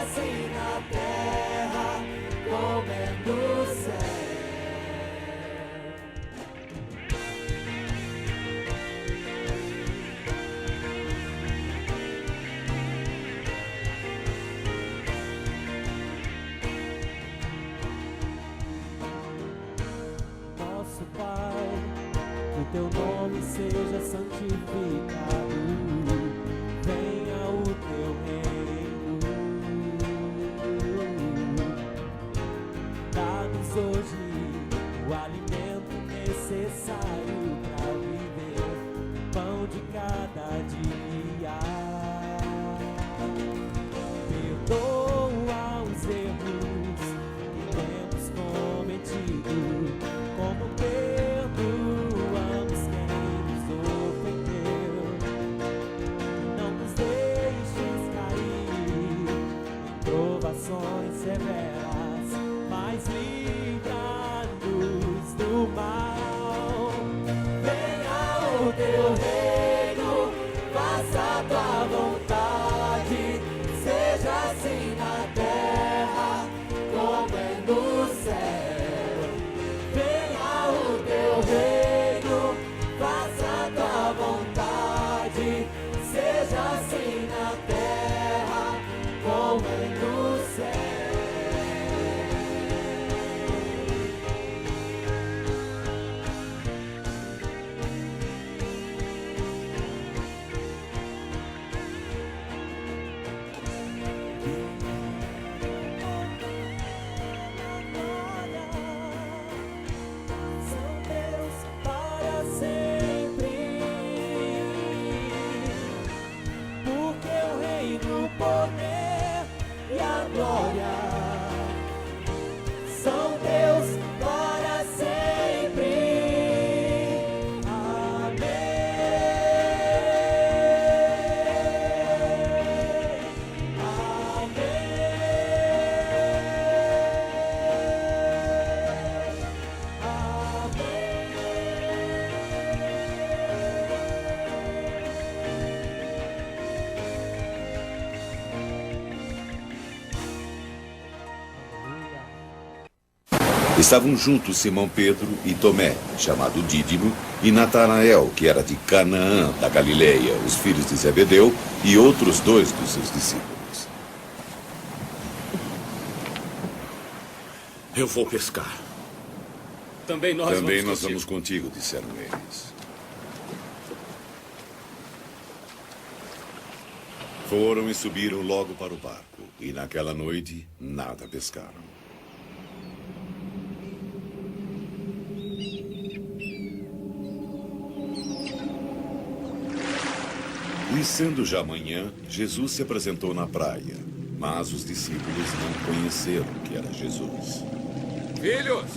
assim na terra como é no céu. Nosso Pai, que o teu nome seja santificado, venha o teu reino, dá-nos hoje o alimento necessário para viver, pão de cada dia. Perdoa os erros que temos cometido, como perdoamos quem nos ofendeu. Não nos deixes cair em provações severas, mas livra-nos do mal. Venha o teu reino, faça a tua vontade, seja assim na terra como é no céu. Venha o teu reino, faça a tua vontade, seja assim na terra como é no céu. São Deus para sempre, porque o reino, o poder e a glória são Deus para sempre. Estavam juntos Simão Pedro e Tomé, chamado Dídimo, e Natanael, que era de Canaã, da Galileia, os filhos de Zebedeu, e outros 2 dos seus discípulos. Eu vou pescar. Também nós vamos contigo, disseram eles. Foram e subiram logo para o barco, e naquela noite nada pescaram. E sendo já manhã, Jesus se apresentou na praia, mas os discípulos não conheceram que era Jesus. Filhos,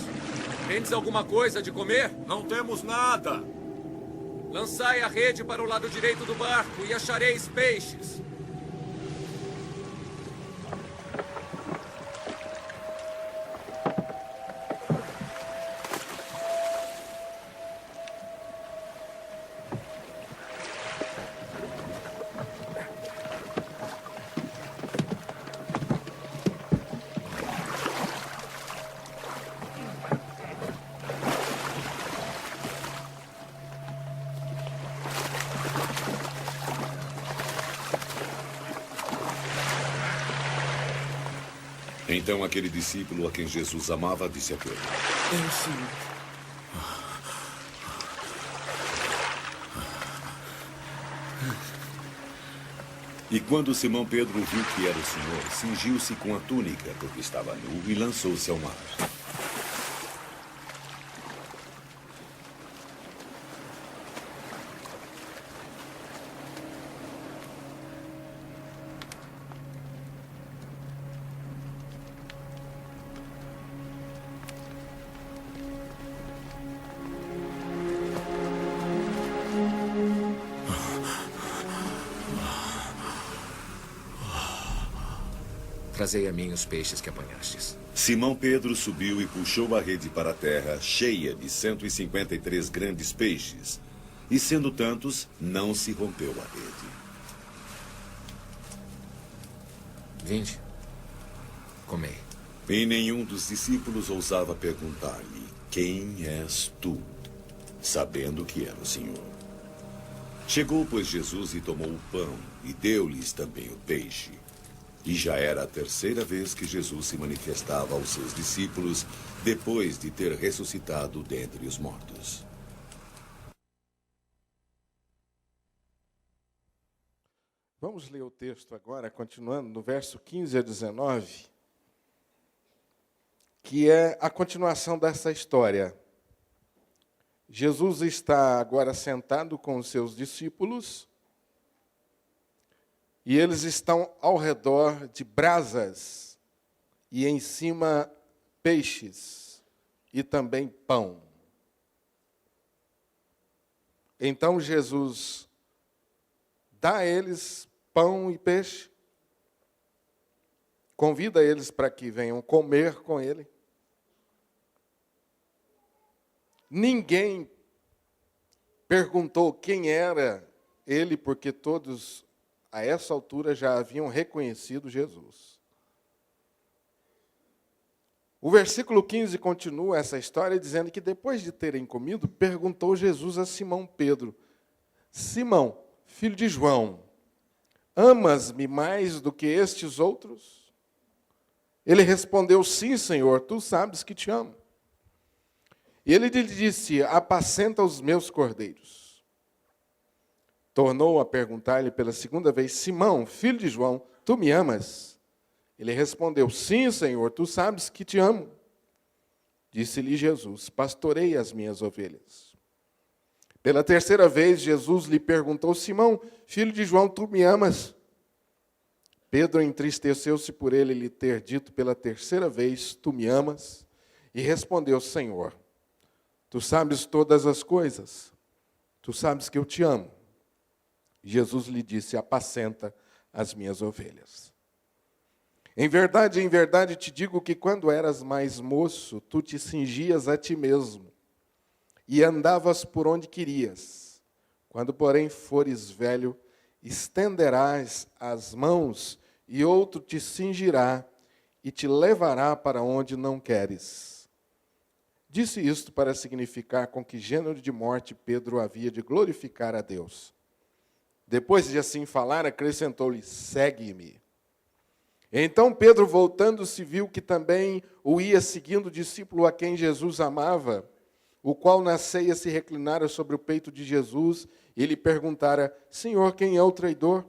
tendes alguma coisa de comer? Não temos nada. Lançai a rede para o lado direito do barco e achareis peixes. Então aquele discípulo a quem Jesus amava disse a Pedro: Senhor. E quando Simão Pedro viu que era o Senhor, cingiu-se com a túnica, porque estava nu, e lançou-se ao mar. Trazei a mim os peixes que apanhastes. Simão Pedro subiu e puxou a rede para a terra, cheia de 153 grandes peixes. E sendo tantos, não se rompeu a rede. Vinde, comei. E nenhum dos discípulos ousava perguntar-lhe: quem és tu? Sabendo que era o Senhor. Chegou, pois, Jesus e tomou o pão, e deu-lhes também o peixe. E já era a terceira vez que Jesus se manifestava aos seus discípulos, depois de ter ressuscitado dentre os mortos. Vamos ler o texto agora, continuando no verso 15 a 19, que é a continuação dessa história. Jesus está agora sentado com os seus discípulos e eles estão ao redor de brasas e em cima peixes e também pão. Então Jesus dá a eles pão e peixe, convida eles para que venham comer com ele. Ninguém perguntou quem era ele, porque todos, a essa altura, já haviam reconhecido Jesus. O versículo 15 continua essa história dizendo que depois de terem comido, perguntou Jesus a Simão Pedro: Simão, filho de João, amas-me mais do que estes outros? Ele respondeu: sim, Senhor, tu sabes que te amo. E ele lhe disse: apacenta os meus cordeiros. Tornou a perguntar-lhe pela segunda vez: Simão, filho de João, tu me amas? Ele respondeu: sim, Senhor, tu sabes que te amo. Disse-lhe Jesus: pastoreia as minhas ovelhas. Pela terceira vez, Jesus lhe perguntou: Simão, filho de João, tu me amas? Pedro entristeceu-se por ele lhe ter dito pela terceira vez: tu me amas? E respondeu: Senhor, tu sabes todas as coisas, tu sabes que eu te amo. Jesus lhe disse: apacenta as minhas ovelhas. Em verdade te digo que quando eras mais moço, tu te cingias a ti mesmo e andavas por onde querias. Quando, porém, fores velho, estenderás as mãos e outro te cingirá e te levará para onde não queres. Disse isto para significar com que gênero de morte Pedro havia de glorificar a Deus. Depois de assim falar, acrescentou-lhe: segue-me. Então Pedro, voltando-se, viu que também o ia seguindo o discípulo a quem Jesus amava, o qual na ceia se reclinara sobre o peito de Jesus, e lhe perguntara: Senhor, quem é o traidor?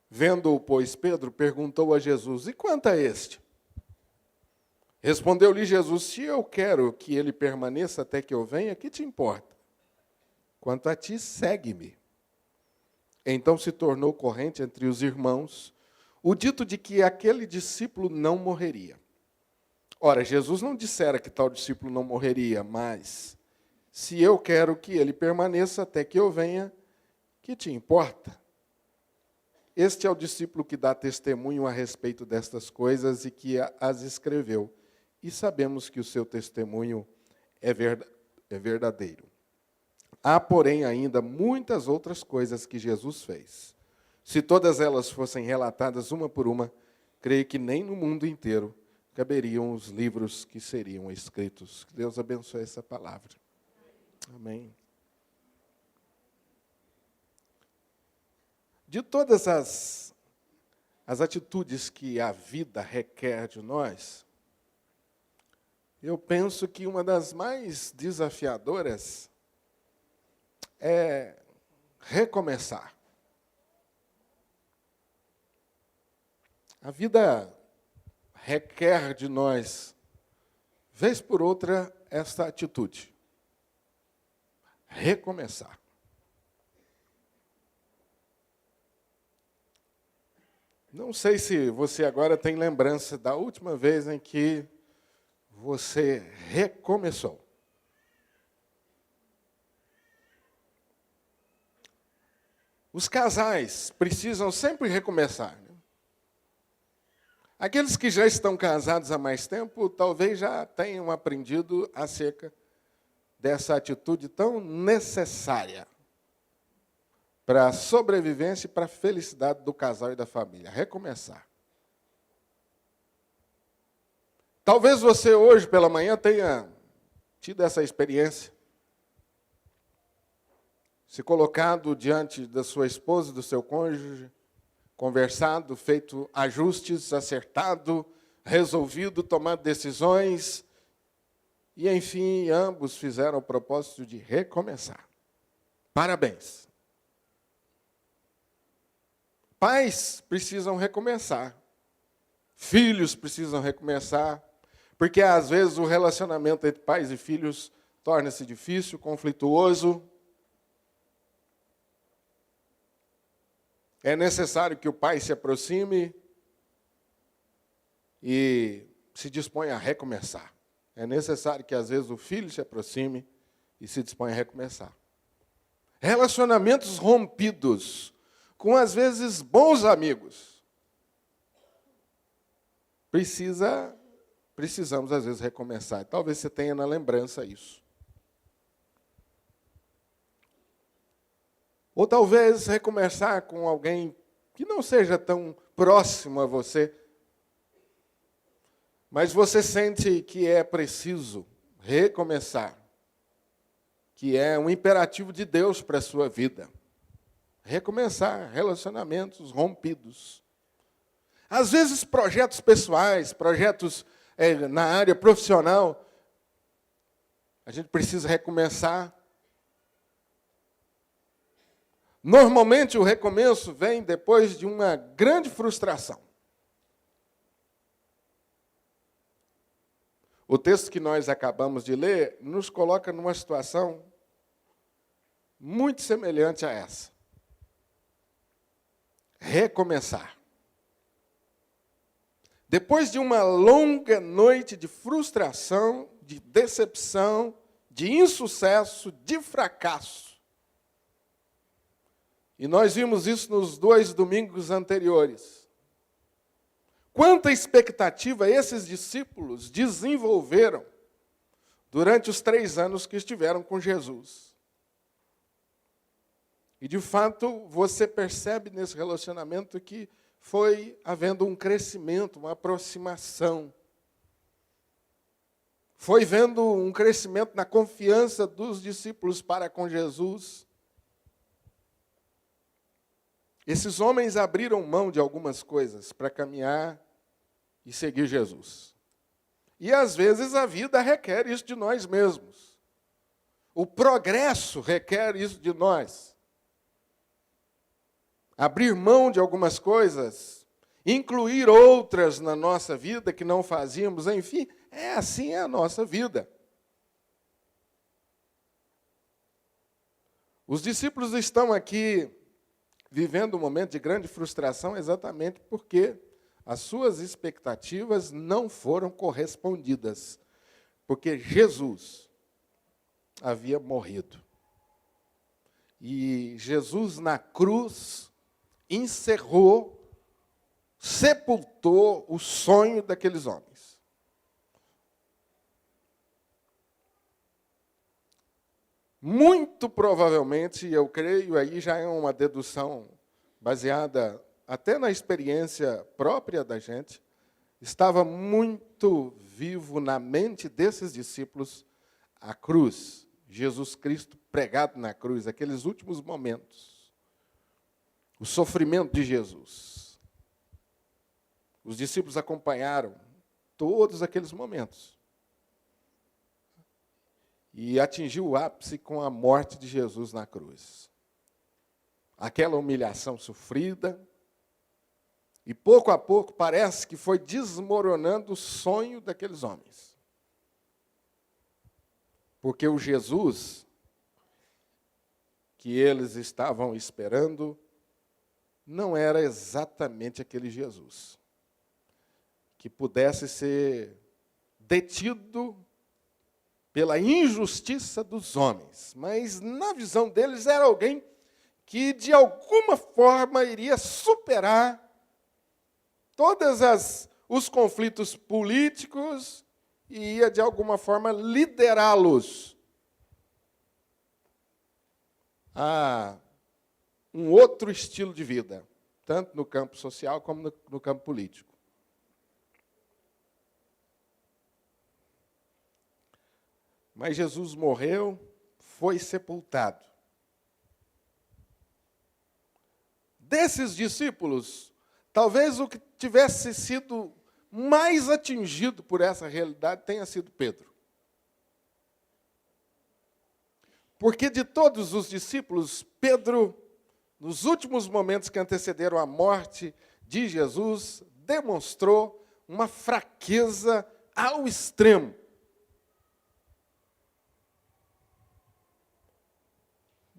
Vendo-o, pois, Pedro perguntou a Jesus: e quanto a este? Respondeu-lhe Jesus: se eu quero que ele permaneça até que eu venha, que te importa? Quanto a ti, segue-me. Então se tornou corrente entre os irmãos o dito de que aquele discípulo não morreria. Ora, Jesus não dissera que tal discípulo não morreria, mas se eu quero que ele permaneça até que eu venha, que te importa? Este é o discípulo que dá testemunho a respeito destas coisas e que as escreveu. E sabemos que o seu testemunho é verdadeiro. Há, porém, ainda muitas outras coisas que Jesus fez. Se todas elas fossem relatadas uma por uma, creio que nem no mundo inteiro caberiam os livros que seriam escritos. Que Deus abençoe essa palavra. Amém. De todas as atitudes que a vida requer de nós, eu penso que uma das mais desafiadoras é recomeçar. A vida requer de nós, vez por outra, esta atitude. Recomeçar. Não sei se você agora tem lembrança da última vez em que você recomeçou. Os casais precisam sempre recomeçar, né? Aqueles que já estão casados há mais tempo, talvez já tenham aprendido acerca dessa atitude tão necessária para a sobrevivência e para a felicidade do casal e da família. Recomeçar. Talvez você hoje pela manhã tenha tido essa experiência. Se colocado diante da sua esposa, do seu cônjuge, conversado, feito ajustes, acertado, resolvido, tomado decisões, e enfim, ambos fizeram o propósito de recomeçar. Parabéns. Pais precisam recomeçar. Filhos precisam recomeçar, porque às vezes o relacionamento entre pais e filhos torna-se difícil, conflituoso. É necessário que o pai se aproxime e se disponha a recomeçar. É necessário que, às vezes, o filho se aproxime e se disponha a recomeçar. Relacionamentos rompidos com, às vezes, bons amigos. Precisamos, às vezes, recomeçar. Talvez você tenha na lembrança isso. Ou talvez recomeçar com alguém que não seja tão próximo a você, mas você sente que é preciso recomeçar, que é um imperativo de Deus para a sua vida. Recomeçar relacionamentos rompidos. Às vezes projetos pessoais, projetos na área profissional, a gente precisa recomeçar. Normalmente o recomeço vem depois de uma grande frustração. O texto que nós acabamos de ler nos coloca numa situação muito semelhante a essa. Recomeçar. Depois de uma longa noite de frustração, de decepção, de insucesso, de fracasso, e nós vimos isso nos 2 domingos anteriores. Quanta expectativa esses discípulos desenvolveram durante os 3 anos que estiveram com Jesus. E, de fato, você percebe nesse relacionamento que foi havendo um crescimento, uma aproximação. Foi vendo um crescimento na confiança dos discípulos para com Jesus. Esses homens abriram mão de algumas coisas para caminhar e seguir Jesus. E, às vezes, a vida requer isso de nós mesmos. O progresso requer isso de nós. Abrir mão de algumas coisas, incluir outras na nossa vida que não fazíamos, enfim, assim é a nossa vida. Os discípulos estão aqui vivendo um momento de grande frustração exatamente porque as suas expectativas não foram correspondidas. Porque Jesus havia morrido. E Jesus na cruz encerrou, sepultou o sonho daqueles homens. Muito provavelmente, eu creio, aí já é uma dedução baseada até na experiência própria da gente, estava muito vivo na mente desses discípulos a cruz, Jesus Cristo pregado na cruz, aqueles últimos momentos, o sofrimento de Jesus. Os discípulos acompanharam todos aqueles momentos. E atingiu o ápice com a morte de Jesus na cruz. Aquela humilhação sofrida. E pouco a pouco parece que foi desmoronando o sonho daqueles homens. Porque o Jesus que eles estavam esperando não era exatamente aquele Jesus que pudesse ser detido pela injustiça dos homens, mas na visão deles era alguém que de alguma forma iria superar todos os conflitos políticos e ia de alguma forma liderá-los a um outro estilo de vida, tanto no campo social como no campo político. Mas Jesus morreu, foi sepultado. Desses discípulos, talvez o que tivesse sido mais atingido por essa realidade tenha sido Pedro. Porque de todos os discípulos, Pedro, nos últimos momentos que antecederam a morte de Jesus, demonstrou uma fraqueza ao extremo.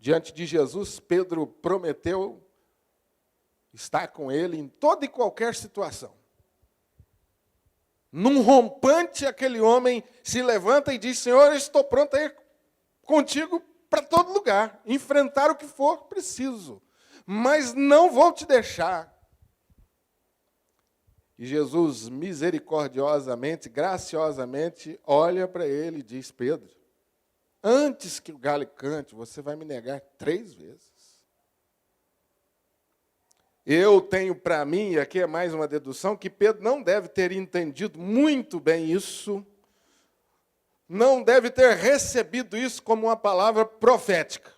Diante de Jesus, Pedro prometeu estar com ele em toda e qualquer situação. Num rompante, aquele homem se levanta e diz: Senhor, eu estou pronto a ir contigo para todo lugar, enfrentar o que for preciso, mas não vou te deixar. E Jesus, misericordiosamente, graciosamente, olha para ele e diz: Pedro, antes que o galho cante, você vai me negar 3 vezes. Eu tenho para mim, e aqui é mais uma dedução, que Pedro não deve ter entendido muito bem isso, não deve ter recebido isso como uma palavra profética.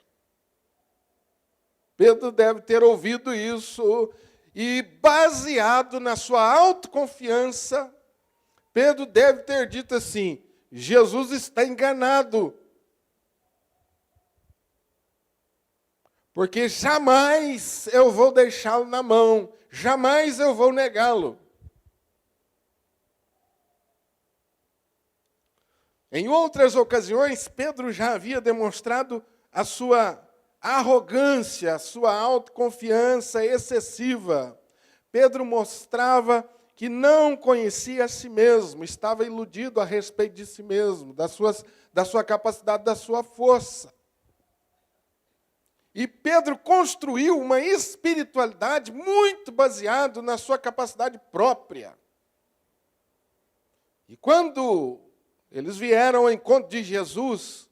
Pedro deve ter ouvido isso e, baseado na sua autoconfiança, Pedro deve ter dito assim: Jesus está enganado. Porque jamais eu vou deixá-lo na mão, jamais eu vou negá-lo. Em outras ocasiões, Pedro já havia demonstrado a sua arrogância, a sua autoconfiança excessiva. Pedro mostrava que não conhecia a si mesmo, estava iludido a respeito de si mesmo, da sua capacidade, da sua força. E Pedro construiu uma espiritualidade muito baseada na sua capacidade própria. E quando eles vieram ao encontro de Jesus,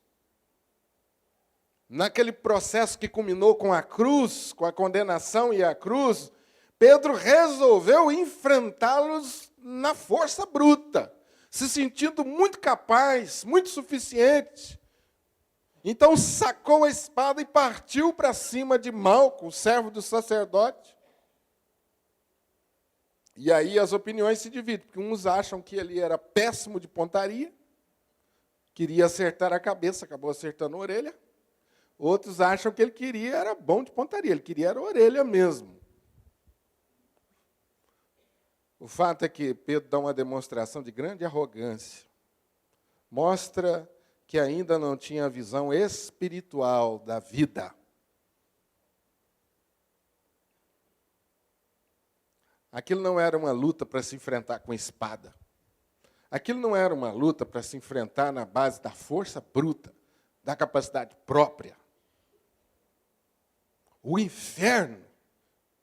naquele processo que culminou com a cruz, com a condenação e a cruz, Pedro resolveu enfrentá-los na força bruta, se sentindo muito capaz, muito suficiente. Então sacou a espada e partiu para cima de Malco, o servo do sacerdote. E aí as opiniões se dividem, porque uns acham que ele era péssimo de pontaria, queria acertar a cabeça, acabou acertando a orelha. Outros acham que ele era bom de pontaria, ele queria era a orelha mesmo. O fato é que Pedro dá uma demonstração de grande arrogância. Mostra que ainda não tinha a visão espiritual da vida. Aquilo não era uma luta para se enfrentar com espada. Aquilo não era uma luta para se enfrentar na base da força bruta, da capacidade própria. O inferno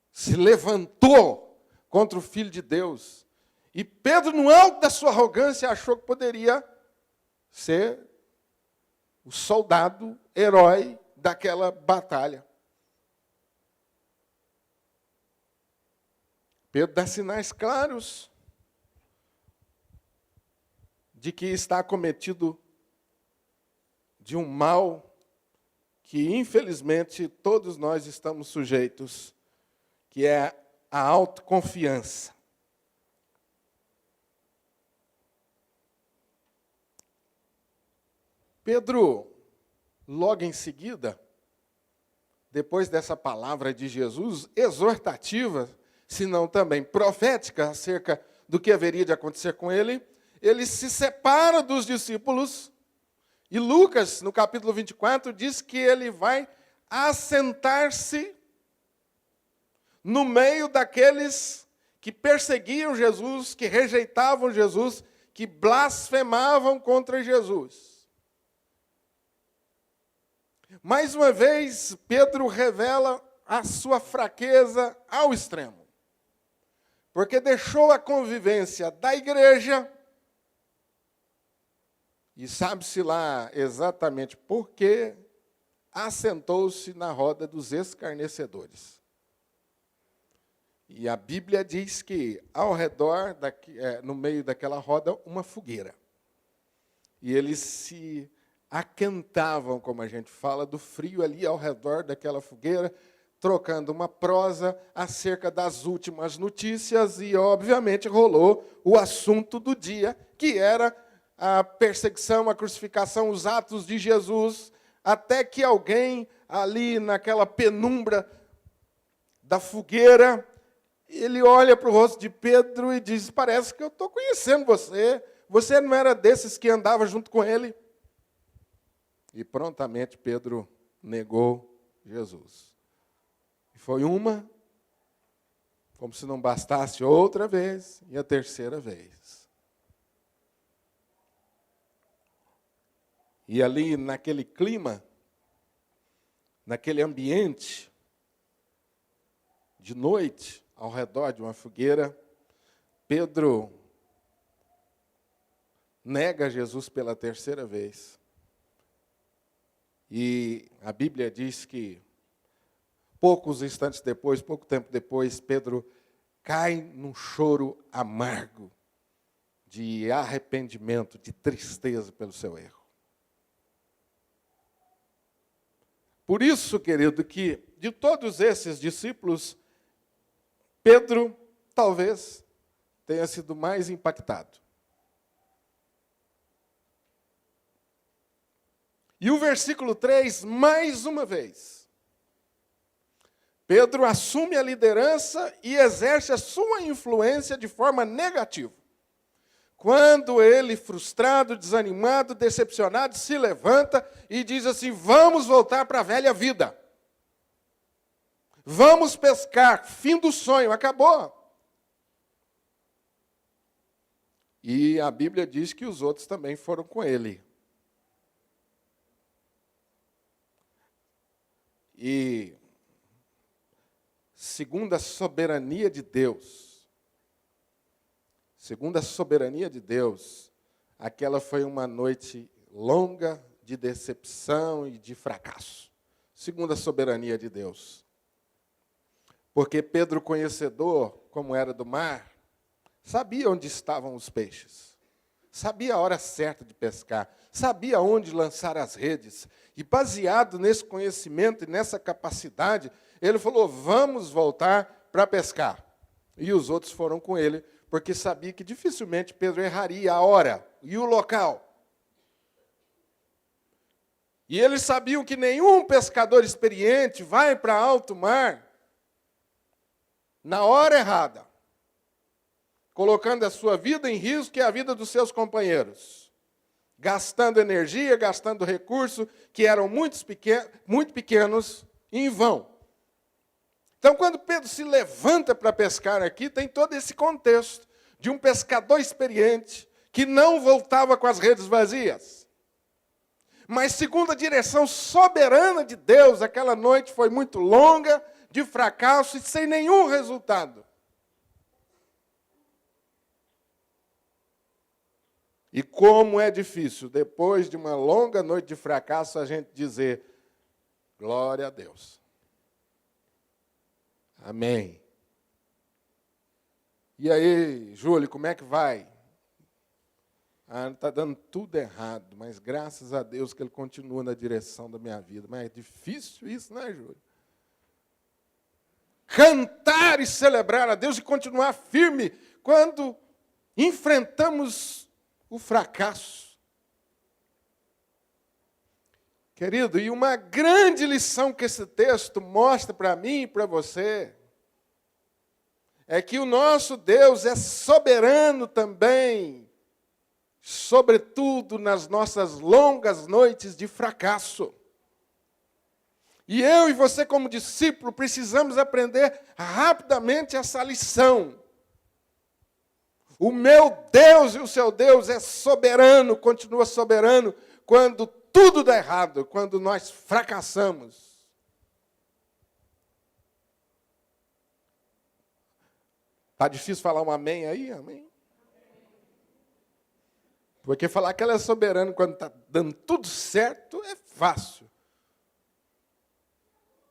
se levantou contra o Filho de Deus. E Pedro, no alto da sua arrogância, achou que poderia ser o soldado, herói daquela batalha. Pedro dá sinais claros de que está acometido de um mal que, infelizmente, todos nós estamos sujeitos, que é a autoconfiança. Pedro, logo em seguida, depois dessa palavra de Jesus, exortativa, se não também profética, acerca do que haveria de acontecer com ele, ele se separa dos discípulos, e Lucas, no capítulo 24, diz que ele vai assentar-se no meio daqueles que perseguiam Jesus, que rejeitavam Jesus, que blasfemavam contra Jesus. Mais uma vez, Pedro revela a sua fraqueza ao extremo. Porque deixou a convivência da igreja, e sabe-se lá exatamente por que assentou-se na roda dos escarnecedores. E a Bíblia diz que ao redor, no meio daquela roda, uma fogueira. E ele se aquentavam, como a gente fala, do frio ali ao redor daquela fogueira, trocando uma prosa acerca das últimas notícias e, obviamente, rolou o assunto do dia, que era a perseguição, a crucificação, os atos de Jesus, até que alguém ali naquela penumbra da fogueira, ele olha para o rosto de Pedro e diz: parece que eu estou conhecendo você. Você não era desses que andava junto com ele? E prontamente Pedro negou Jesus. E foi uma, como se não bastasse, outra vez, e a terceira vez. E ali, naquele clima, naquele ambiente, de noite, ao redor de uma fogueira, Pedro nega Jesus pela terceira vez. E a Bíblia diz que poucos instantes depois, pouco tempo depois, Pedro cai num choro amargo de arrependimento, de tristeza pelo seu erro. Por isso, querido, que de todos esses discípulos, Pedro talvez tenha sido mais impactado. E o versículo 3, mais uma vez, Pedro assume a liderança e exerce a sua influência de forma negativa. Quando ele, frustrado, desanimado, decepcionado, se levanta e diz assim: vamos voltar para a velha vida. Vamos pescar, fim do sonho, acabou. E a Bíblia diz que os outros também foram com ele. E, segundo a soberania de Deus, aquela foi uma noite longa de decepção e de fracasso, segundo a soberania de Deus. Porque Pedro, conhecedor, como era do mar, sabia onde estavam os peixes, sabia a hora certa de pescar, sabia onde lançar as redes. E baseado nesse conhecimento e nessa capacidade, ele falou: vamos voltar para pescar. E os outros foram com ele, porque sabia que dificilmente Pedro erraria a hora e o local. E eles sabiam que nenhum pescador experiente vai para alto mar na hora errada, colocando a sua vida em risco e a vida dos seus companheiros, gastando energia, gastando recursos que eram muito pequenos em vão. Então, quando Pedro se levanta para pescar aqui, tem todo esse contexto de um pescador experiente que não voltava com as redes vazias. Mas, segundo a direção soberana de Deus, aquela noite foi muito longa, de fracasso e sem nenhum resultado. E como é difícil, depois de uma longa noite de fracasso, a gente dizer: glória a Deus. Amém. E aí, Júlio, como é que vai? Está dando tudo errado, mas graças a Deus que Ele continua na direção da minha vida. Mas é difícil isso, né, Júlio? Cantar e celebrar a Deus e continuar firme quando enfrentamos o fracasso. Querido, e uma grande lição que esse texto mostra para mim e para você é que o nosso Deus é soberano também, sobretudo nas nossas longas noites de fracasso. E eu e você, como discípulo, precisamos aprender rapidamente essa lição. O meu Deus e o seu Deus é soberano, continua soberano, quando tudo dá errado, quando nós fracassamos. Está difícil falar um amém aí? Amém? Porque falar que ela é soberana quando está dando tudo certo é fácil.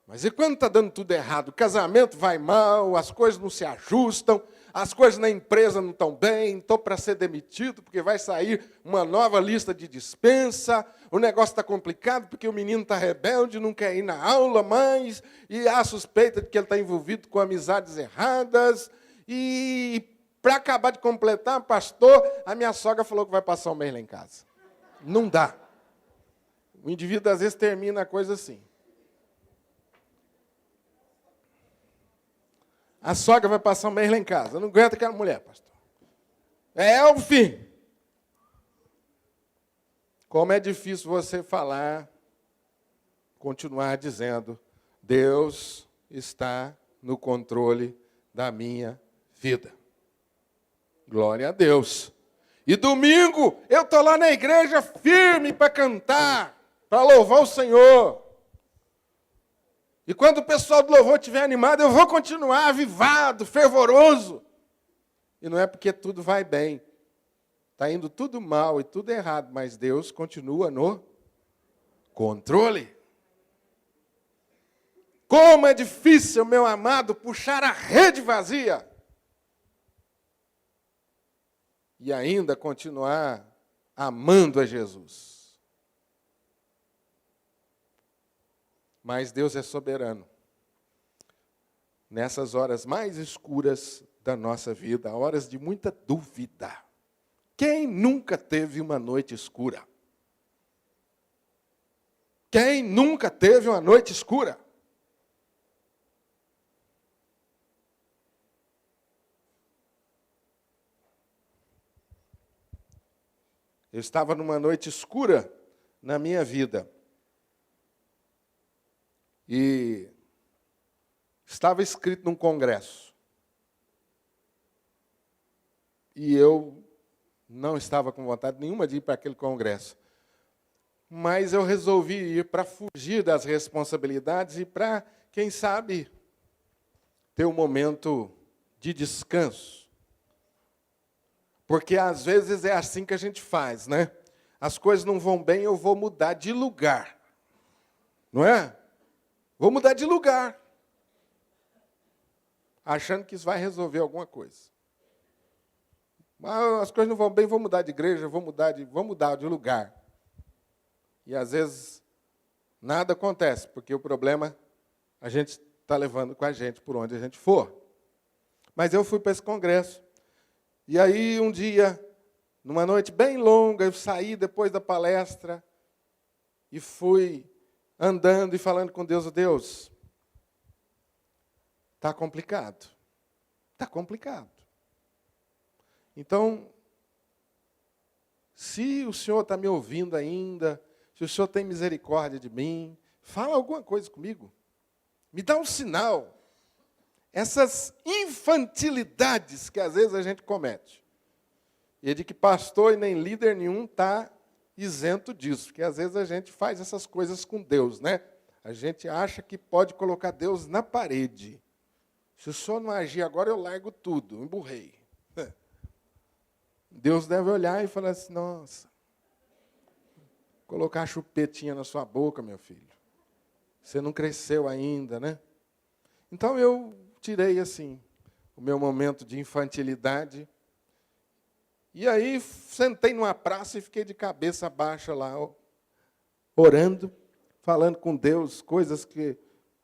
Mas e quando está dando tudo errado? O casamento vai mal, as coisas não se ajustam, as coisas na empresa não estão bem, estou para ser demitido, porque vai sair uma nova lista de dispensa, o negócio está complicado, porque o menino está rebelde, não quer ir na aula mais, e há suspeita de que ele está envolvido com amizades erradas, e para acabar de completar, pastor, a minha sogra falou que vai passar um mês lá em casa. Não dá. O indivíduo, às vezes, termina a coisa assim. A sogra vai passar um mês lá em casa. Eu não aguento aquela mulher, pastor. É o fim. Como é difícil você falar, continuar dizendo, Deus está no controle da minha vida. Glória a Deus. E domingo eu estou lá na igreja firme para cantar, para louvar o Senhor. E quando o pessoal do louvor estiver animado, eu vou continuar avivado, fervoroso. E não é porque tudo vai bem. Está indo tudo mal e tudo errado, mas Deus continua no controle. Como é difícil, meu amado, puxar a rede vazia. E ainda continuar amando a Jesus. Mas Deus é soberano. Nessas horas mais escuras da nossa vida, horas de muita dúvida. Quem nunca teve uma noite escura? Quem nunca teve uma noite escura? Eu estava numa noite escura na minha vida. E estava escrito num congresso. E eu não estava com vontade nenhuma de ir para aquele congresso. Mas eu resolvi ir para fugir das responsabilidades e para, quem sabe, ter um momento de descanso. Porque às vezes é assim que a gente faz, né? As coisas não vão bem, eu vou mudar de lugar. Não é? Vou mudar de lugar. Achando que isso vai resolver alguma coisa. Mas as coisas não vão bem, vou mudar de igreja, vou mudar de lugar. E às vezes nada acontece, porque o problema a gente está levando com a gente por onde a gente for. Mas eu fui para esse congresso. E aí um dia, numa noite bem longa, eu saí depois da palestra e fui andando e falando com Deus, Deus, está complicado. Está complicado. Então, se o Senhor está me ouvindo ainda, se o Senhor tem misericórdia de mim, fala alguma coisa comigo. Me dá um sinal. Essas infantilidades que às vezes a gente comete. E é de que pastor e nem líder nenhum está isento disso, porque às vezes a gente faz essas coisas com Deus, né? A gente acha que pode colocar Deus na parede. Se o senhor não agir agora, eu largo tudo, emburrei. Deus deve olhar e falar assim, nossa, colocar a chupetinha na sua boca, meu filho. Você não cresceu ainda, né? Então eu tirei assim o meu momento de infantilidade. E aí sentei numa praça e fiquei de cabeça baixa lá, orando, falando com Deus, coisas que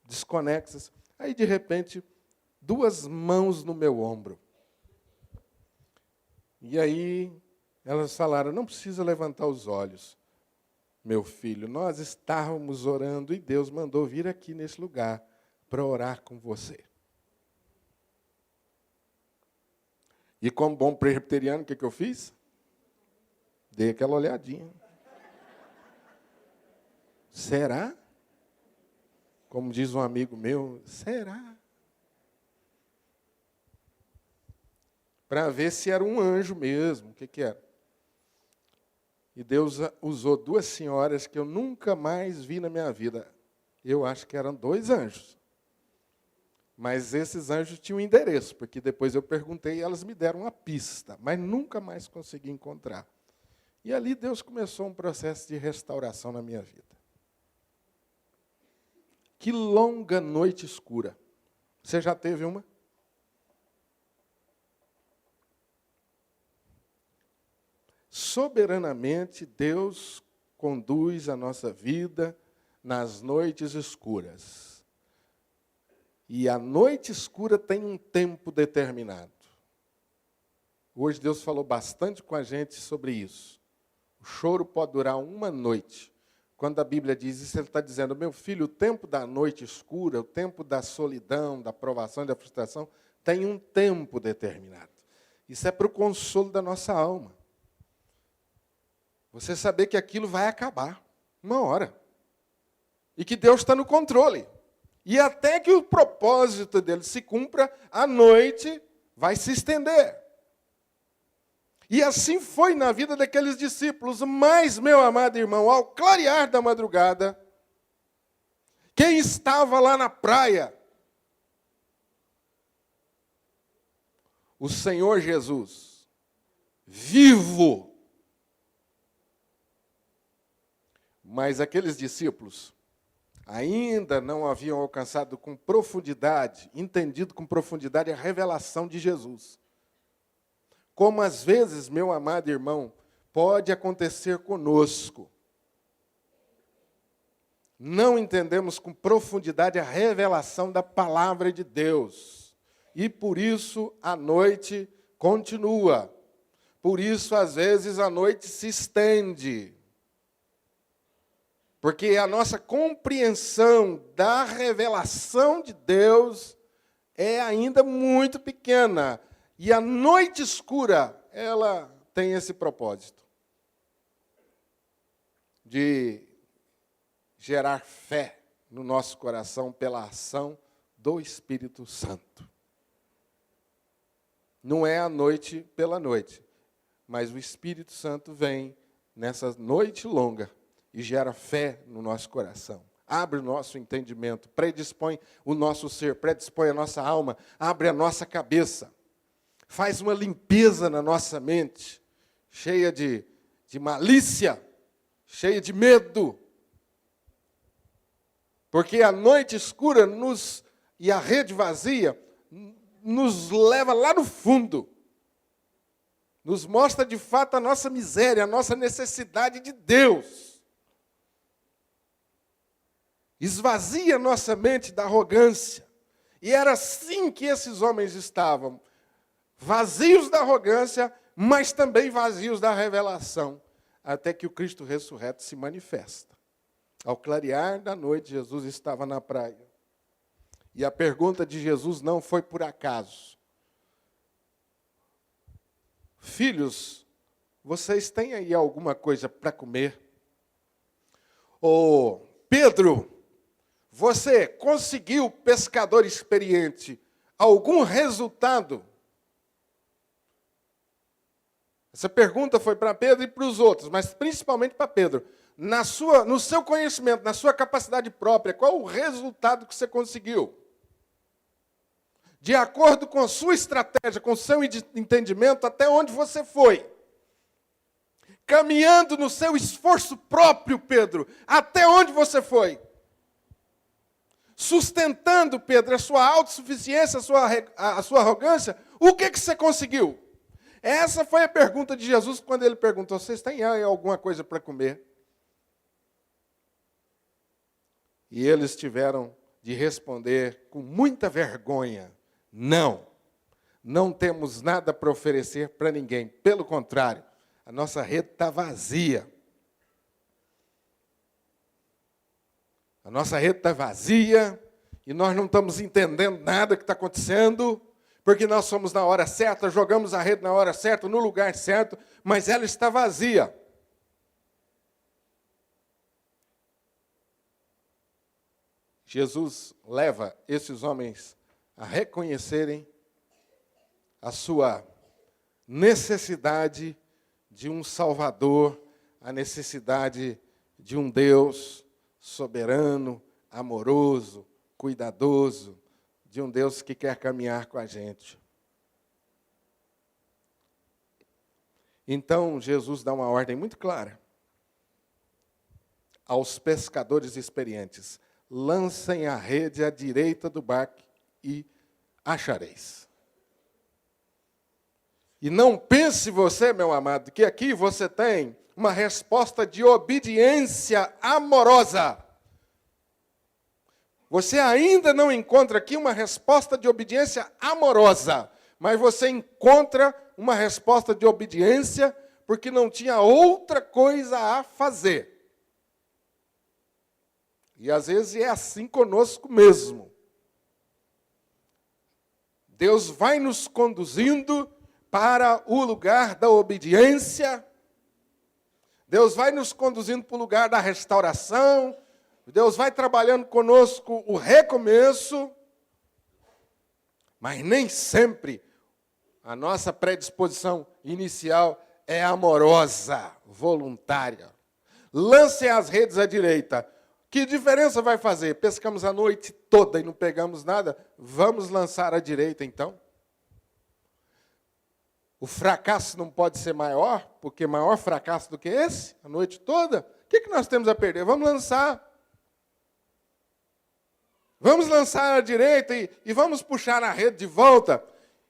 desconexas. Aí, de repente, 2 mãos no meu ombro. E aí elas falaram, não precisa levantar os olhos, meu filho. Nós estávamos orando e Deus mandou vir aqui nesse lugar para orar com você. E como bom presbiteriano, o que eu fiz? Dei aquela olhadinha. Será? Como diz um amigo meu, será? Para ver se era um anjo mesmo, o que era. E Deus usou 2 senhoras que eu nunca mais vi na minha vida. Eu acho que eram 2 anjos. Mas esses anjos tinham um endereço, porque depois eu perguntei e elas me deram uma pista, mas nunca mais consegui encontrar. E ali Deus começou um processo de restauração na minha vida. Que longa noite escura. Você já teve uma? soberanamente Deus conduz a nossa vida nas noites escuras. E a noite escura tem um tempo determinado. Hoje Deus falou bastante com a gente sobre isso. O choro pode durar uma noite. Quando a Bíblia diz isso, ele está dizendo, meu filho, o tempo da noite escura, o tempo da solidão, da provação e da frustração, tem um tempo determinado. Isso é para o consolo da nossa alma. Você saber que aquilo vai acabar, uma hora. E que Deus está no controle. E até que o propósito dele se cumpra, a noite vai se estender. E assim foi na vida daqueles discípulos. Mas, meu amado irmão, ao clarear da madrugada, quem estava lá na praia? O Senhor Jesus, vivo. Mas aqueles discípulos ainda não haviam alcançado com profundidade, entendido com profundidade a revelação de Jesus. Como às vezes, meu amado irmão, pode acontecer conosco. Não entendemos com profundidade a revelação da palavra de Deus. E por isso a noite continua. Por isso, às vezes, a noite se estende. Porque a nossa compreensão da revelação de Deus é ainda muito pequena. E a noite escura, ela tem esse propósito de gerar fé no nosso coração pela ação do Espírito Santo. Não é a noite pela noite, mas o Espírito Santo vem nessa noite longa e gera fé no nosso coração. Abre o nosso entendimento, predispõe o nosso ser, predispõe a nossa alma, abre a nossa cabeça. Faz uma limpeza na nossa mente, cheia de malícia, cheia de medo. Porque a noite escura e a rede vazia nos leva lá no fundo. Nos mostra de fato a nossa miséria, a nossa necessidade de Deus. Esvazia nossa mente da arrogância. E era assim que esses homens estavam. Vazios da arrogância, mas também vazios da revelação, até que o Cristo ressurreto se manifesta. Ao clarear da noite, Jesus estava na praia. E a pergunta de Jesus não foi por acaso. Filhos, vocês têm aí alguma coisa para comer? Ou, Pedro, você conseguiu, pescador experiente, algum resultado? Essa pergunta foi para Pedro e para os outros, mas principalmente para Pedro. No seu conhecimento, na sua capacidade própria, qual o resultado que você conseguiu? De acordo com a sua estratégia, com o seu entendimento, até onde você foi? Caminhando no seu esforço próprio, Pedro, até onde você foi? Sustentando, Pedro, a sua autossuficiência, a sua arrogância, o que você conseguiu? Essa foi a pergunta de Jesus quando ele perguntou, vocês têm aí alguma coisa para comer? E eles tiveram de responder com muita vergonha, não temos nada para oferecer para ninguém. Pelo contrário, a nossa rede está vazia. A nossa rede está vazia e nós não estamos entendendo nada que está acontecendo, porque nós somos na hora certa, jogamos a rede na hora certa, no lugar certo, mas ela está vazia. Jesus leva esses homens a reconhecerem a sua necessidade de um Salvador, a necessidade de um Deus soberano, amoroso, cuidadoso, de um Deus que quer caminhar com a gente. Então, Jesus dá uma ordem muito clara aos pescadores experientes: lancem a rede à direita do barco e achareis. E não pense você, meu amado, que aqui você tem uma resposta de obediência amorosa. Você ainda não encontra aqui uma resposta de obediência amorosa, mas você encontra uma resposta de obediência porque não tinha outra coisa a fazer. E às vezes é assim conosco mesmo. Deus vai nos conduzindo para o lugar da obediência. Deus vai nos conduzindo para o lugar da restauração. Deus vai trabalhando conosco o recomeço. Mas nem sempre a nossa predisposição inicial é amorosa, voluntária. Lancem as redes à direita. Que diferença vai fazer? Pescamos a noite toda e não pegamos nada? Vamos lançar à direita, então? O fracasso não pode ser maior, porque maior fracasso do que esse, a noite toda? O que nós temos a perder? Vamos lançar. Vamos lançar à direita e vamos puxar na rede de volta.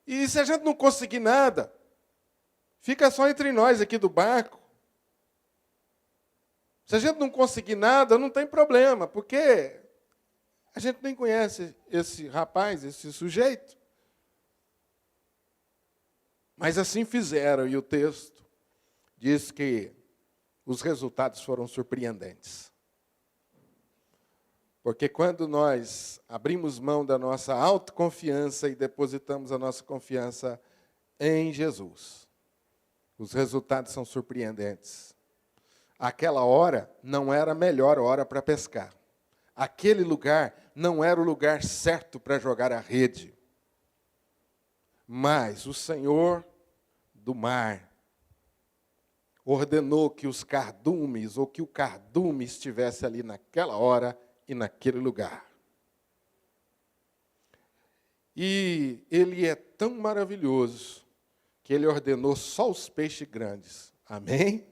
E se a gente não conseguir nada, fica só entre nós aqui do barco. Se a gente não conseguir nada, não tem problema, porque a gente nem conhece esse rapaz, esse sujeito. Mas assim fizeram, e o texto diz que os resultados foram surpreendentes. Porque quando nós abrimos mão da nossa autoconfiança e depositamos a nossa confiança em Jesus, os resultados são surpreendentes. Aquela hora não era a melhor hora para pescar. Aquele lugar não era o lugar certo para jogar a rede. Mas o Senhor do mar ordenou que os cardumes, ou que o cardume estivesse ali naquela hora e naquele lugar. E ele é tão maravilhoso que ele ordenou só os peixes grandes. Amém?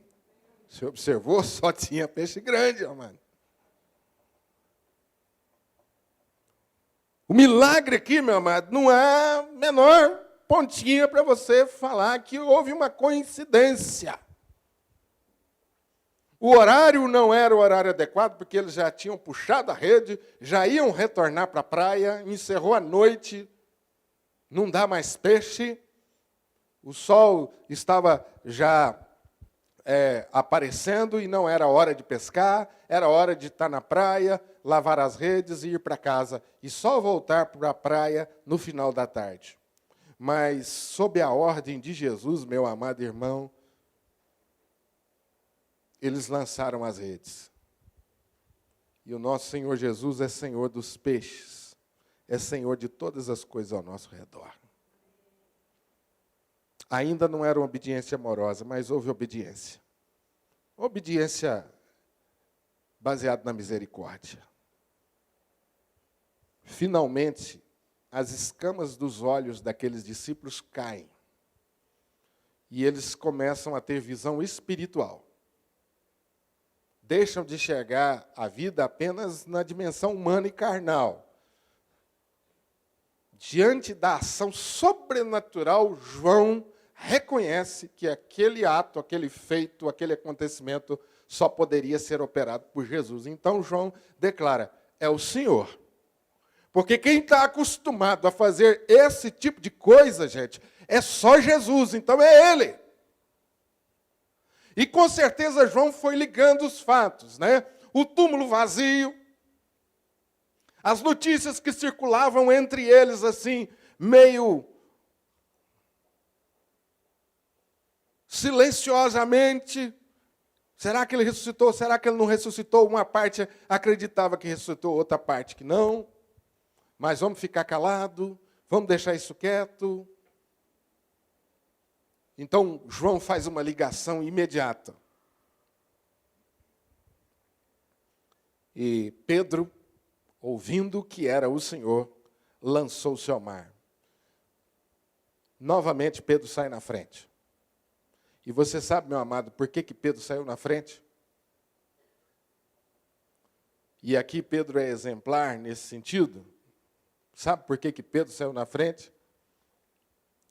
Você observou? Só tinha peixe grande, amado. O milagre aqui, meu amado, não há menor pontinha para você falar que houve uma coincidência. O horário não era o horário adequado, porque eles já tinham puxado a rede, já iam retornar para a praia, encerrou a noite, não dá mais peixe, o sol estava já aparecendo e não era hora de pescar, era hora de estar na praia, lavar as redes e ir para casa, e só voltar para a praia no final da tarde. Mas, sob a ordem de Jesus, meu amado irmão, eles lançaram as redes. E o nosso Senhor Jesus é Senhor dos peixes, é Senhor de todas as coisas ao nosso redor. Ainda não era uma obediência amorosa, mas houve obediência. Obediência baseada na misericórdia. Finalmente, as escamas dos olhos daqueles discípulos caem. E eles começam a ter visão espiritual. Deixam de enxergar a vida apenas na dimensão humana e carnal. Diante da ação sobrenatural, João reconhece que aquele ato, aquele feito, aquele acontecimento só poderia ser operado por Jesus. Então João declara, é o Senhor. Porque quem está acostumado a fazer esse tipo de coisa, gente, é só Jesus, então é Ele. E com certeza João foi ligando os fatos, né? O túmulo vazio, as notícias que circulavam entre eles, assim, meio silenciosamente. Será que ele ressuscitou? Será que ele não ressuscitou? Uma parte acreditava que ressuscitou, outra parte que não. Mas vamos ficar calados, vamos deixar isso quieto. Então, João faz uma ligação imediata. E Pedro, ouvindo que era o Senhor, lançou-se ao mar. Novamente, Pedro sai na frente. E você sabe, meu amado, por que Pedro saiu na frente? E aqui Pedro é exemplar nesse sentido. Sabe por que Pedro saiu na frente?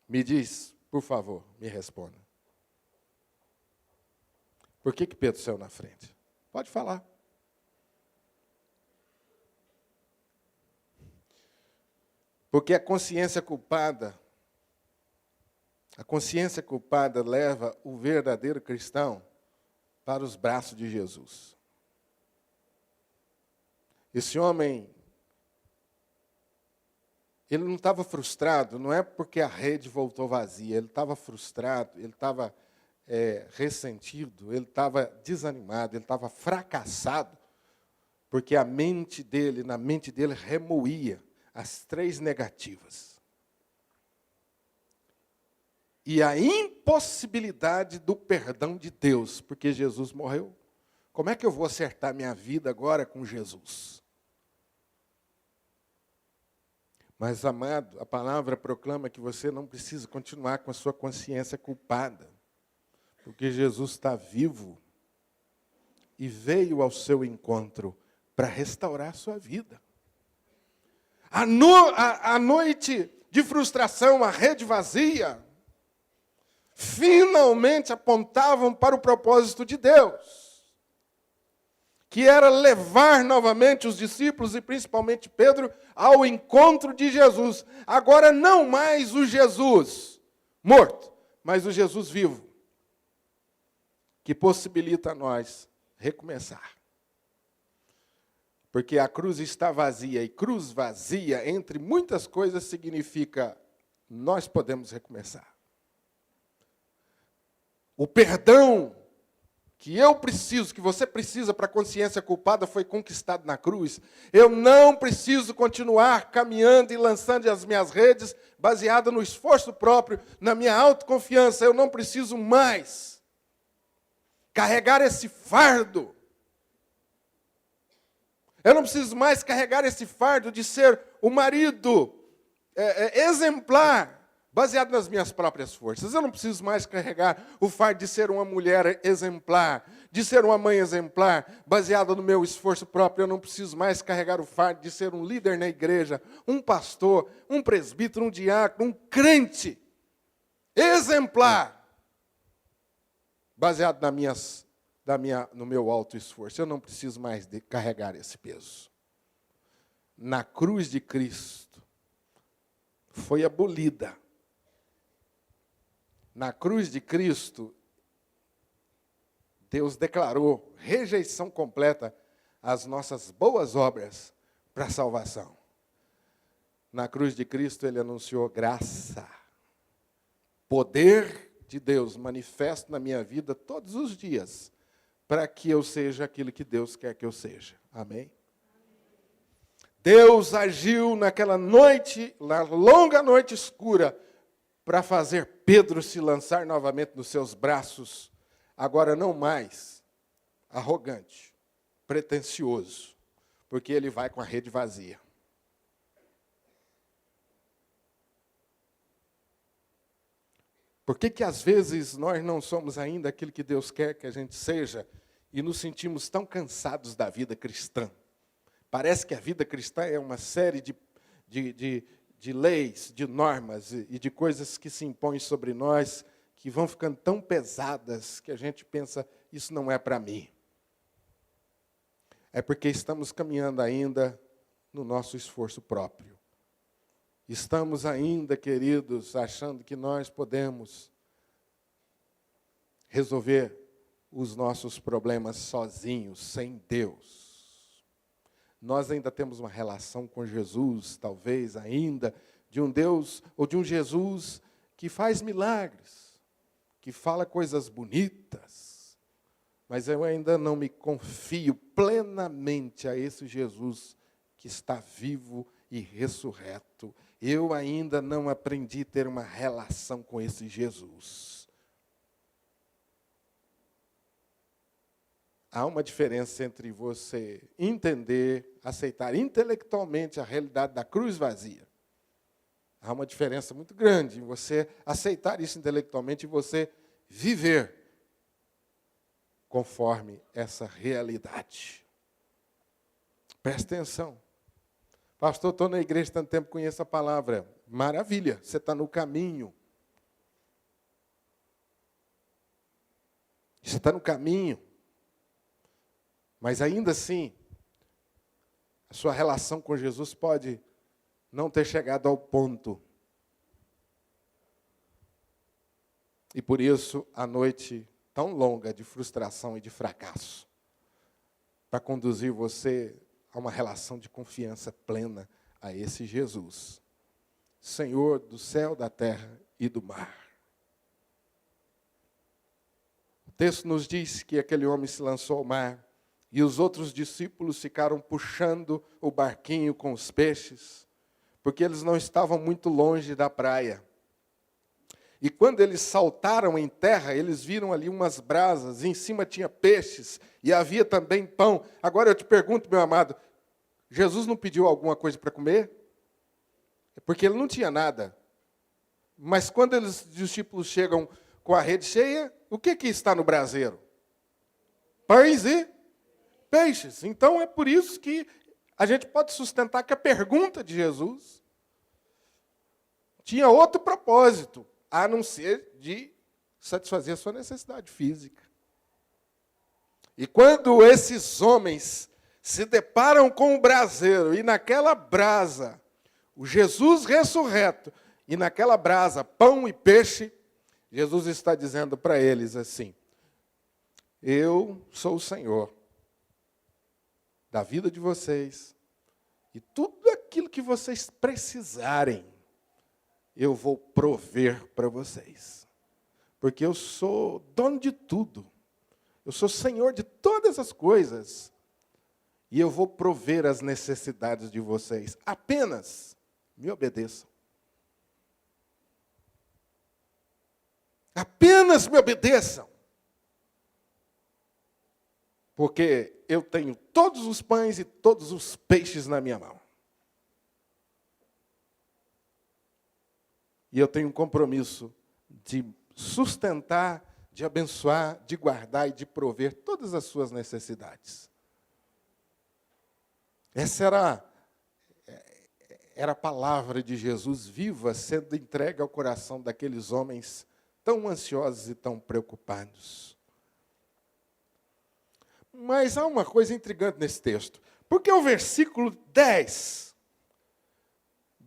Me diz, Por favor, me responda. Por que Pedro saiu na frente? Pode falar. Porque a consciência culpada leva o verdadeiro cristão para os braços de Jesus. Esse homem, ele não estava frustrado, não é porque a rede voltou vazia, ele estava frustrado, ele estava ressentido, ele estava desanimado, ele estava fracassado, porque na mente dele remoía as 3 negativas. E a impossibilidade do perdão de Deus, porque Jesus morreu. Como é que eu vou acertar minha vida agora com Jesus? Mas, amado, a palavra proclama que você não precisa continuar com a sua consciência culpada, porque Jesus está vivo e veio ao seu encontro para restaurar a sua vida. A noite de frustração, a rede vazia, finalmente apontavam para o propósito de Deus, que era levar novamente os discípulos, e principalmente Pedro, ao encontro de Jesus. Agora não mais o Jesus morto, mas o Jesus vivo, que possibilita a nós recomeçar. Porque a cruz está vazia, e cruz vazia, entre muitas coisas, significa nós podemos recomeçar. O perdão que eu preciso, que você precisa para a consciência culpada, foi conquistado na cruz. Eu não preciso continuar caminhando e lançando as minhas redes baseada no esforço próprio, na minha autoconfiança. Eu não preciso mais carregar esse fardo. Eu não preciso mais carregar esse fardo de ser o marido exemplar, baseado nas minhas próprias forças. Eu não preciso mais carregar o fardo de ser uma mulher exemplar, de ser uma mãe exemplar, baseada no meu esforço próprio. Eu não preciso mais carregar o fardo de ser um líder na igreja, um pastor, um presbítero, um diácono, um crente exemplar, baseado no meu alto esforço. Eu não preciso mais carregar esse peso. Na cruz de Cristo foi abolida. Na cruz de Cristo, Deus declarou rejeição completa às nossas boas obras para a salvação. Na cruz de Cristo, Ele anunciou graça, poder de Deus manifesto na minha vida todos os dias, para que eu seja aquilo que Deus quer que eu seja. Amém? Deus agiu naquela noite, na longa noite escura, para fazer Pedro se lançar novamente nos seus braços, agora não mais arrogante, pretensioso, porque ele vai com a rede vazia. Por que às vezes nós não somos ainda aquilo que Deus quer que a gente seja e nos sentimos tão cansados da vida cristã? Parece que a vida cristã é uma série de leis, de normas e de coisas que se impõem sobre nós, que vão ficando tão pesadas que a gente pensa, isso não é para mim. É porque estamos caminhando ainda no nosso esforço próprio. Estamos ainda, queridos, achando que nós podemos resolver os nossos problemas sozinhos, sem Deus. Nós ainda temos uma relação com Jesus, talvez ainda, de um Deus ou de um Jesus que faz milagres, que fala coisas bonitas, mas eu ainda não me confio plenamente a esse Jesus que está vivo e ressurreto. Eu ainda não aprendi a ter uma relação com esse Jesus. Há uma diferença entre você entender, aceitar intelectualmente a realidade da cruz vazia. Há uma diferença muito grande em você aceitar isso intelectualmente e você viver conforme essa realidade. Presta atenção. Pastor, estou na igreja tanto tempo, conheço a palavra. Maravilha, você está no caminho. está no caminho. Mas ainda assim, a sua relação com Jesus pode não ter chegado ao ponto. E por isso, a noite tão longa de frustração e de fracasso, para conduzir você a uma relação de confiança plena a esse Jesus, Senhor do céu, da terra e do mar. O texto nos diz que aquele homem se lançou ao mar e os outros discípulos ficaram puxando o barquinho com os peixes, porque eles não estavam muito longe da praia. E quando eles saltaram em terra, eles viram ali umas brasas, e em cima tinha peixes, e havia também pão. Agora eu te pergunto, meu amado, Jesus não pediu alguma coisa para comer? É porque ele não tinha nada. Mas quando os discípulos chegam com a rede cheia, o que está no braseiro? Pães e peixes. Então é por isso que a gente pode sustentar que a pergunta de Jesus tinha outro propósito, a não ser de satisfazer a sua necessidade física. E quando esses homens se deparam com o braseiro, e naquela brasa, o Jesus ressurreto, e naquela brasa, pão e peixe, Jesus está dizendo para eles assim: eu sou o Senhor da vida de vocês, e tudo aquilo que vocês precisarem, eu vou prover para vocês. Porque eu sou dono de tudo. Eu sou Senhor de todas as coisas. E eu vou prover as necessidades de vocês. Apenas me obedeçam. Apenas me obedeçam. Porque eu tenho todos os pães e todos os peixes na minha mão. E eu tenho um compromisso de sustentar, de abençoar, de guardar e de prover todas as suas necessidades. Essa era a palavra de Jesus viva, sendo entregue ao coração daqueles homens tão ansiosos e tão preocupados. Mas há uma coisa intrigante nesse texto. Porque o versículo 10...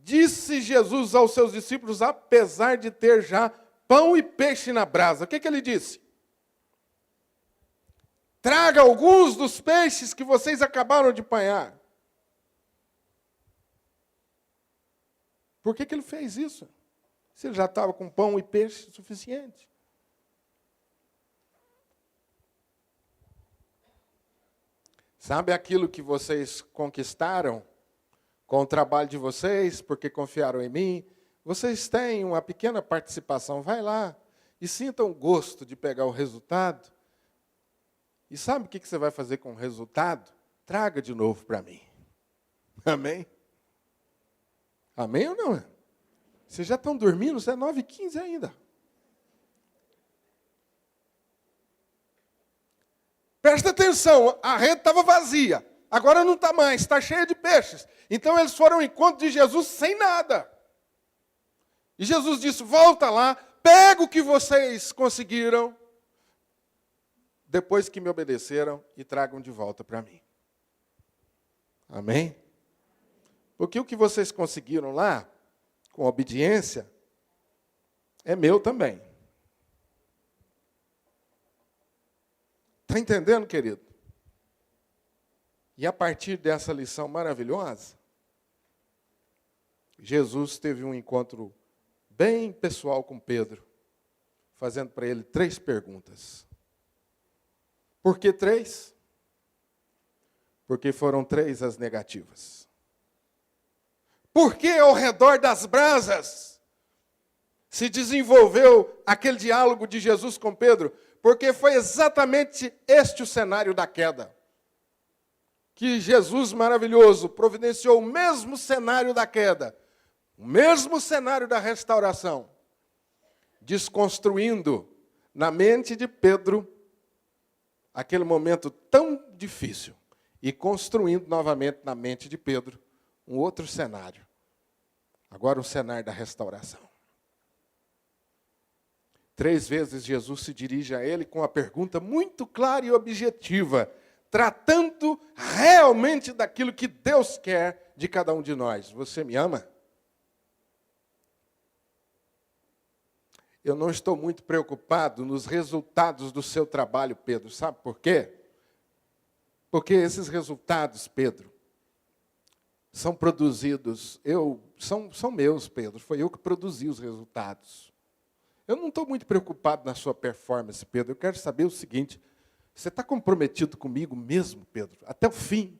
Disse Jesus aos seus discípulos, apesar de ter já pão e peixe na brasa. O que ele disse? Traga alguns dos peixes que vocês acabaram de apanhar. Por que ele fez isso? Se ele já estava com pão e peixe suficiente. Sabe aquilo que vocês conquistaram com o trabalho de vocês, porque confiaram em mim? Vocês têm uma pequena participação. Vai lá e sintam o gosto de pegar o resultado. E sabe o que você vai fazer com o resultado? Traga de novo para mim. Amém? Amém ou não? Vocês já estão dormindo? Você é 9h15 ainda. Presta atenção, a rede estava vazia. Agora não está mais, está cheia de peixes. Então eles foram ao encontro de Jesus sem nada. E Jesus disse, volta lá, pega o que vocês conseguiram, depois que me obedeceram, e tragam de volta para mim. Amém? Porque o que vocês conseguiram lá, com obediência, é meu também. Está entendendo, querido? E a partir dessa lição maravilhosa, Jesus teve um encontro bem pessoal com Pedro, fazendo para ele 3 perguntas. Por que 3? Porque foram 3 as negativas. Por que ao redor das brasas se desenvolveu aquele diálogo de Jesus com Pedro? Porque foi exatamente este o cenário da queda. Que Jesus maravilhoso providenciou o mesmo cenário da queda, o mesmo cenário da restauração, desconstruindo na mente de Pedro aquele momento tão difícil e construindo novamente na mente de Pedro um outro cenário. Agora o cenário da restauração. 3 vezes Jesus se dirige a ele com uma pergunta muito clara e objetiva, tratando realmente daquilo que Deus quer de cada um de nós. Você me ama? Eu não estou muito preocupado nos resultados do seu trabalho, Pedro. Sabe por quê? Porque esses resultados, Pedro, são produzidos, são meus, Pedro. Foi eu que produzi os resultados. Eu não estou muito preocupado na sua performance, Pedro. Eu quero saber o seguinte: você está comprometido comigo mesmo, Pedro, até o fim?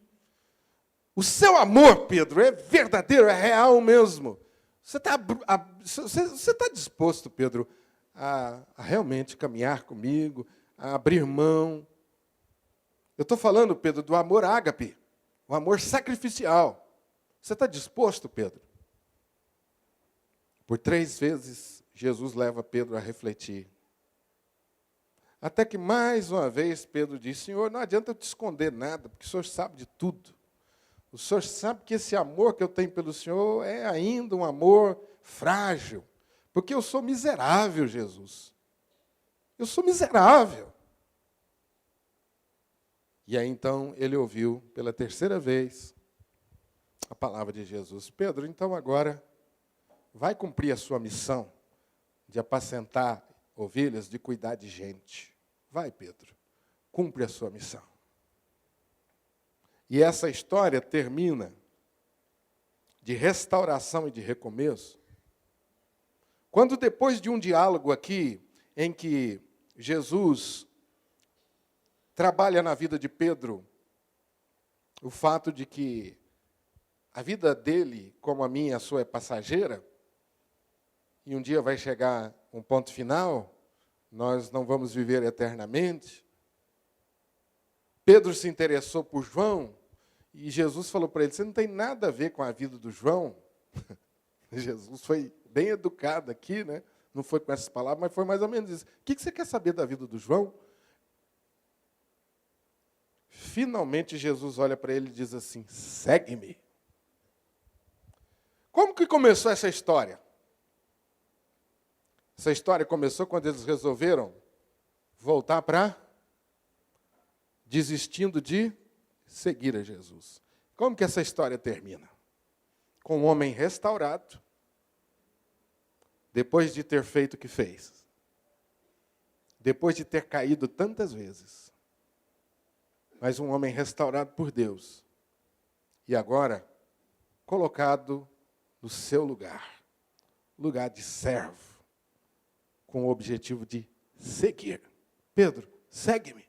O seu amor, Pedro, é verdadeiro, é real mesmo. Você está disposto, Pedro, a realmente caminhar comigo, a abrir mão? Eu estou falando, Pedro, do amor ágape, o amor sacrificial. Você está disposto, Pedro? Por 3 vezes, Jesus leva Pedro a refletir. Até que, mais uma vez, Pedro diz: Senhor, não adianta eu te esconder nada, porque o Senhor sabe de tudo. O Senhor sabe que esse amor que eu tenho pelo Senhor é ainda um amor frágil, porque eu sou miserável, Jesus. Eu sou miserável. E aí, então, ele ouviu pela 3ª vez a palavra de Jesus. Pedro, então agora, vai cumprir a sua missão de apacentar ovelhas, de cuidar de gente. Vai, Pedro, cumpre a sua missão. E essa história termina de restauração e de recomeço, quando depois de um diálogo aqui, em que Jesus trabalha na vida de Pedro o fato de que a vida dele, como a minha, a sua, é passageira, e um dia vai chegar um ponto final, nós não vamos viver eternamente. Pedro se interessou por João, e Jesus falou para ele: você não tem nada a ver com a vida do João. Jesus foi bem educado aqui, né? Não foi com essas palavras, mas foi mais ou menos isso. O que você quer saber da vida do João? Finalmente, Jesus olha para ele e diz assim: segue-me. Como que começou essa história? Essa história começou quando eles resolveram voltar para desistindo de seguir a Jesus. Como que essa história termina? Com um homem restaurado, depois de ter feito o que fez, depois de ter caído tantas vezes, mas um homem restaurado por Deus, e agora colocado no seu lugar, lugar de servo, com o objetivo de seguir. Pedro, segue-me.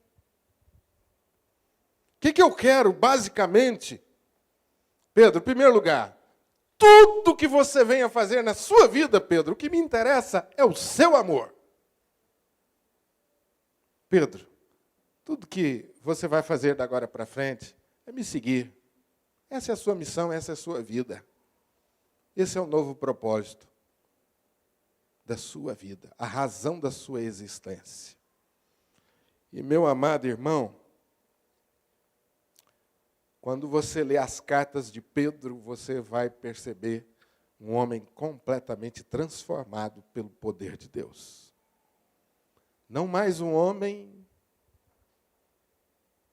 O que eu quero, basicamente? Pedro, em primeiro lugar, tudo que você venha fazer na sua vida, Pedro, o que me interessa é o seu amor. Pedro, tudo que você vai fazer da agora para frente é me seguir. Essa é a sua missão, essa é a sua vida. Esse é o novo propósito da sua vida, a razão da sua existência. E, meu amado irmão, quando você lê as cartas de Pedro, você vai perceber um homem completamente transformado pelo poder de Deus. Não mais um homem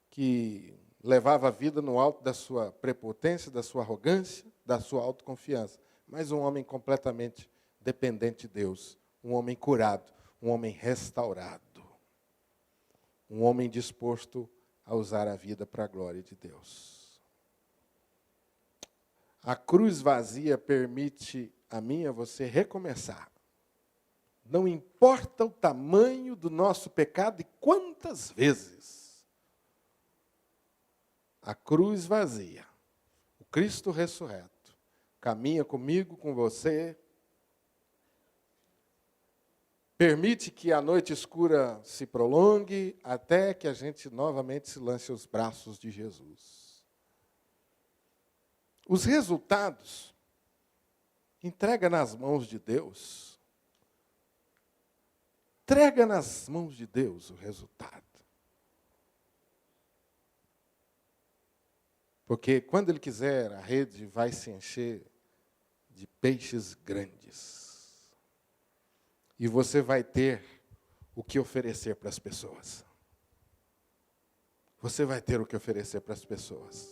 que levava a vida no alto da sua prepotência, da sua arrogância, da sua autoconfiança, mas um homem completamente dependente de Deus, um homem curado, um homem restaurado, um homem disposto a usar a vida para a glória de Deus. A cruz vazia permite a mim e a você recomeçar. Não importa o tamanho do nosso pecado e quantas vezes. A cruz vazia, o Cristo ressurreto, caminha comigo, com você, permite que a noite escura se prolongue até que a gente novamente se lance aos braços de Jesus. Os resultados, entrega nas mãos de Deus. Entrega nas mãos de Deus o resultado. Porque quando Ele quiser, a rede vai se encher de peixes grandes. E você vai ter o que oferecer para as pessoas. Você vai ter o que oferecer para as pessoas.